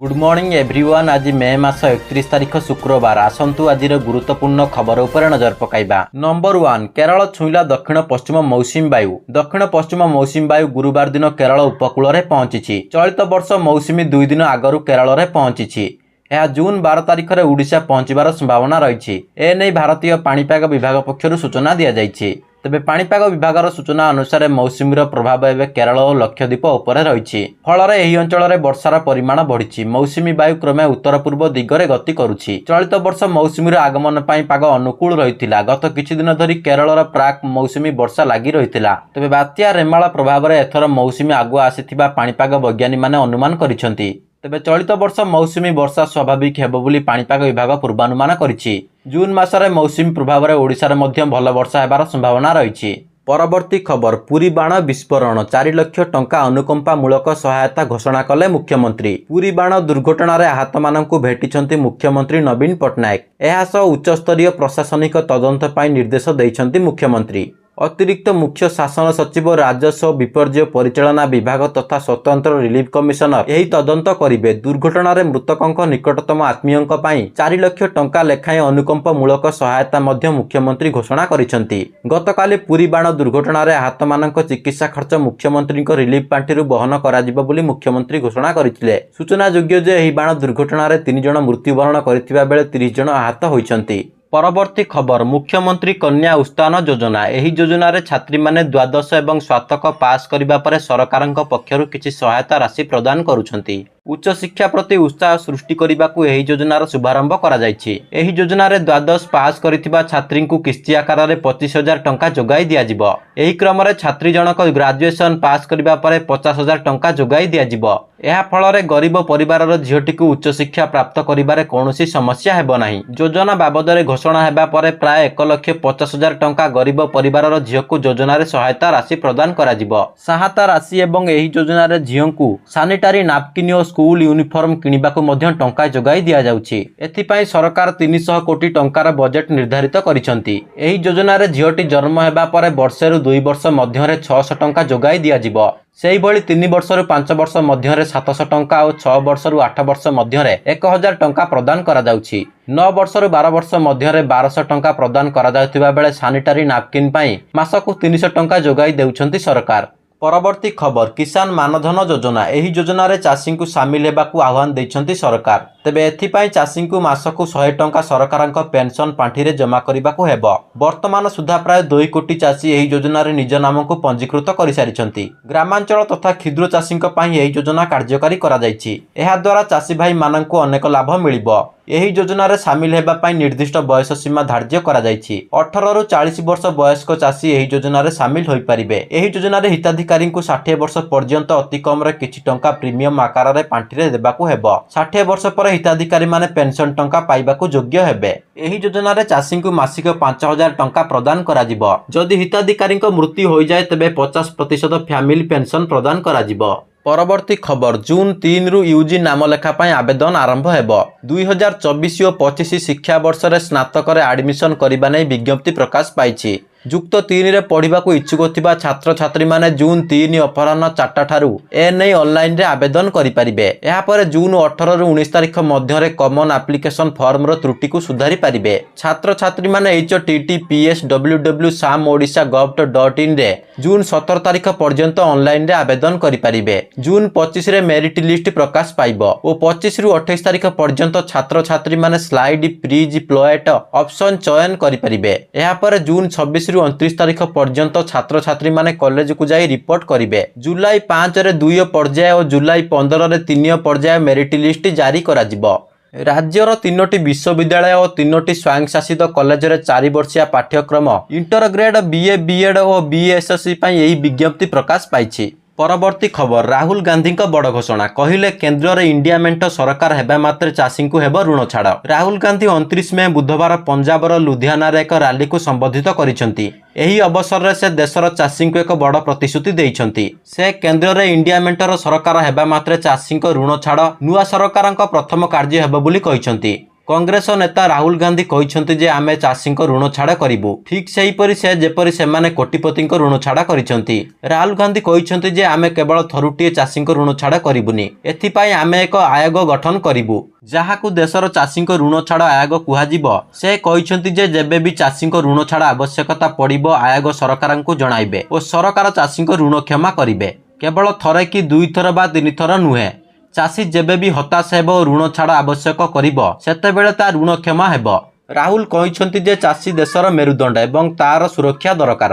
Good morning everyone. आज मे मास 31 तारिख शुक्रवार। आसंतु आज गुरुत्वपूर्ण खबर उपर नजर पकाइबा। नंबर 1, केरल छुईला दक्षिण पश्चिम मौसुमी वायु। दक्षिण पश्चिम मौसुमी वायु गुरुवार दिन केरल उपकूल में पहुंची। चलित वर्ष मौसुमी 2 दिन आगु केरल में पहुंची। यह जून 12 तारिख में ओडिशा पहुंचबार संभावना रही। एने भारतीय पाणीपाग विभाग पक्षर सूचना दि जाइए। तेबे पाणीपाग विभागर सूचना अनुसार मौसुमीर प्रभाव एवं केरल और लक्षद्वीप उपर रही। फल यह अंचल में वर्षार परिमाण बढ़ी। मौसुमी वायु क्रमे उत्तर पूर्व दिगरे गति करुछि। चलित वर्ष मौसुमीर आगमन पाग अनुकूल रही। गत किछि दिन धरी केरल प्राक मौसुमी वर्षा लगी रही। तेबे बात्या रेमाल प्रभाव में एथर मौसुमी आगुआ आसिथिबा पाणीपाग वैज्ञानिक माने अनुमान करिसेंति। तेबे चलित वर्ष मौसुमी वर्षा स्वाभाविक हेबो बोली पाणीपाग विभाग पूर्वानुमान करिछि। जून मासरे मौसुमी प्रभाव में ओडिशा रे मध्य भल वर्षा हेबार संभावना रही। परवर्ती खबर, पुरी बाण विस्फोरण 4 लाख टंका अनुकंपामूलक सहायता घोषणा कले मुख्यमंत्री। पुरी बाण दुर्घटना आहत मानक भेटिछंती मुख्यमंत्री नवीन पट्टनायक। एहासह उच्चस्तरीय प्रशासनिक तदंत पाई निर्देश दैछंती मुख्यमंत्री। अतिरिक्त मुख्य शासन सचिव राजस्व विपर्यय परिचालना विभाग तथा स्वतंत्र रिलीफ कमिशनर यही तदंत करिवे। दुर्घटना मृतकों निकटतम आत्मीयों 4 लाख टंका लेखाएं अनुकंपमूलक सहायता मध्य मुख्यमंत्री घोषणा करिसेंती। गतकाली पुरी बाण दुर्घटना आहत मानक चिकित्सा खर्च मुख्यमंत्री रिलीफ पांठि बहन कराजिबो बोली मुख्यमंत्री घोषणा करथिले। सूचनायोग्य जे एही बाण दुर्घटना 3 जण मृत्युवरण करथिबा बेले 30 जण आहत होइछंती। परवर्ती खबर, मुख्यमंत्री कन्या उत्थान योजना। एही योजना रे छात्री माने द्वादश एवं स्नातक पास करिबा परे सरकारक पक्षरु किछि सहायता राशि प्रदान करूछंती। उच्च शिक्षा प्रति उत्साह सृष्टि करने एही योजनार शुभारंभ करा जायछि। एही योजना रे द्वादश पास करिथिबा छात्री को किस्ती आकार में 25,000 टंका जोगाई दियाजिबो। एही क्रम रे छात्री जनक ग्रेजुएशन पास करिबा परे 50,000 टंका जोगाई दियाजिबो। एहा फल रे गरीब परिवारर झियोटी को उच्च शिक्षा प्राप्त करिबारे कोनोसी समस्या हेबो नाही। योजना बाबद रे घोषणा हेबा परे प्राय 1,50,000 टंका गरीब परिवारर झियो को योजना रे सहायता राशि प्रदान करा जिवो। सहायता राशि एवं एही योजना रे झियो को सैनिटरी नैपकिन और स्कूल यूनिफॉर्म किनिबाकु मध्य टंका जोगाई दिया जाउछि। एथिपाई सरकार 300 कोटी टंकार बजेट निर्धारित करिसंती। एही योजना रे झियोटी जन्म हेबा परे वर्षेरु 2 वर्ष मध्य रे 600 टंका जोगाई दिया जिवो। सेही भली 3 वर्षरु 5 वर्ष मध्य रे 700 टंका और 6 वर्षरु 8 वर्ष मध्य रे 1000 टंका प्रदान करा जाउछि। 9 वर्षरु 12 वर्ष मध्य रे 1200 टंका प्रदान करा जाउथिबा बेले सैनिटरी नैपकिन पई मासकु 300 टंका जोगाई देउछंती सरकार। परवर्ती खबर, किसान मानधन योजना। एही योजना रे चाषी को सामिल हेबाकु आह्वान दैछंती सरकार। तेबे एथिपाई चाषी को मासकु 100 टंका सरकारक पेंशन पांठि रे जमा करिबाकु हेबो। वर्तमान सुधा प्राय 2 कोटी चाषी एही योजना रे निज नाम को पंजीकृत करि सारिछंती। ग्रामांचल तथा क्षुद्र चाषी पई एही योजना कार्यकारी करा जायछि। एहा द्वारा चाषी भाई माननकु अनेक लाभ मिलिबो। एही योजना रे सामिल हेबा पई निर्दिष्ट बयस सीमा धार्य करा जायछि। 18 रु 40 वर्ष वयस्क चाषी एही योजना रे सामिल होई परिबे। एही योजना रे हिताधिकारी को 60 वर्ष पर्यंत अति कम रे किछि टंका प्रीमियम आकार रे पांठि रे देबाकु हेबो। 60 वर्ष पर हिताधिकारी माने पेंशन टंका पाइबाकु योग्य हेबे। एही योजना रे चाषी को मासिक 5,000 टंका प्रदान करा जिवो। जदि हिताधिकारी को मृत्यु होई जाय तेबे 50% फैमिली पेंशन प्रदान करा जिवो। परवर्ती खबर, जून 3 रु यूजी नाम लेखा पाई आवेदन आरंभ हेबो। 2024 और 25 शिक्षा वर्ष रे स्नातक रे एडमिशन करिबा नै विज्ञप्ति प्रकाश पाइछि। युक्त 3 रे पढ़िबाकु इच्छुक थिबा छात्र छात्री माने जून 3 अपराह्न 4टा ठारू एनै ऑनलाइन रे आवेदन करि परिबे। एहा परे जून 18 रु 19 तारिख मध्य रे कॉमन एप्लिकेशन फॉर्म रो त्रुटि को सुधारी परिबे। छात्र छात्री माने https www.samodisha.gov.in रे जून 17 तारिख पर्यंत ऑनलाइन रे आवेदन करि परिबे। जून 25 रे मेरिट लिस्ट प्रकाश पाइबो और 25 रु 28 तारिख पर्यंत छात्र छात्री माने स्लाइड फ्रीज प्लॉट ऑप्शन चयन करि परिबे। एहा परे जून 26 रु 29 तारिख पर्यंत छात्र छात्री माने कॉलेज को जाई रिपोर्ट करिवे। जुलाई 5 रे 2 पर्याय और जुलाई 15 रे 3 पर्याय मेरिट लिस्ट जारी करा जिवो। राज्यर 3टी विश्वविद्यालय और 3टी स्वयंशासित कॉलेज रे 4 वर्षिया पाठ्यक्रम इंटरग्रेड बीए बीएड और बीएसएससी पई एही विज्ञप्ति प्रकाश पाइछि। परवर्ती खबर, राहुल गांधी बड़ घोषणा। कहिले केंद्र रे इंडिया मेंट सरकार हेबा मात्र चाषी को हेबो ऋण छाड़। राहुल गांधी 29 मे बुधवार पंजाबर लुधियाना रे एक रैली को संबोधित करिसेंती। एही अवसर रे से देशर चाषी को एक बड़ प्रतिश्रुति दैछंती। से केंद्र रे इंडिया मेंटर सरकार हेबा मात्र चाषी को ऋण छाड़ नुआ सरकारक प्रथम कार्य हेबो बोली कहिसेंती। কংগ্রেস নেতা রাহুল গান্ধী କହିଛନ୍ତି যে ଆମେ ଚାଷୀଙ୍କ ଋଣ ଛାଡ଼ କରିବୁ। ଠିକ୍ ସେହିପରି ସେ ଯେପରି ସେମାନେ କୋଟିପତିଙ୍କ ଋଣ ଛାଡ଼ କରିଛନ୍ତି। ରାହୁଲ ଗାନ୍ଧୀ କହିଛନ୍ତି ଯେ ଆମେ କେବଳ ଥରୁଟିଏ ଚାଷୀଙ୍କ ଋଣ ଛାଡ଼ କରିବୁନି। ଏଥିପାଇଁ ଆମେ ଏକ ଆୟୋଗ ଗଠନ କରିବୁ, ଯାହାକୁ ଦେଶର ଚାଷୀଙ୍କ ଋଣ ଛାଡ଼ ଆୟୋଗ କୁହାଯିବ। ସେ କହିଛନ୍ତି ଯେ ଯେବେ ବି ଚାଷୀଙ୍କ ଋଣ ଛାଡ଼ ଆବଶ୍ୟକତା ପଡ଼ିବ ଆୟୋଗ ସରକାରଙ୍କୁ ଜଣାଇବେ ଓ ସରକାର ଚାଷୀଙ୍କ ଋଣ କ୍ଷମା କରିବେ। କେବଳ ଥରେ କି 2 ଥର ବା 3 ଥର ନୁହେଁ। ଚାଷୀ ଯେବେ ବି ହତାଶ ହେବ ଓ ଋଣ ଛାଡ଼ ଆବଶ୍ୟକ କରିବ ସେତେବେଳେ ତା ଋଣ କ୍ଷମା ହେବ। ରାହୁଲ କହିଛନ୍ତି ଯେ ଚାଷୀ ଦେଶର ମେରୁଦଣ୍ଡ ଏବଂ ତାର ସୁରକ୍ଷା ଦରକାର।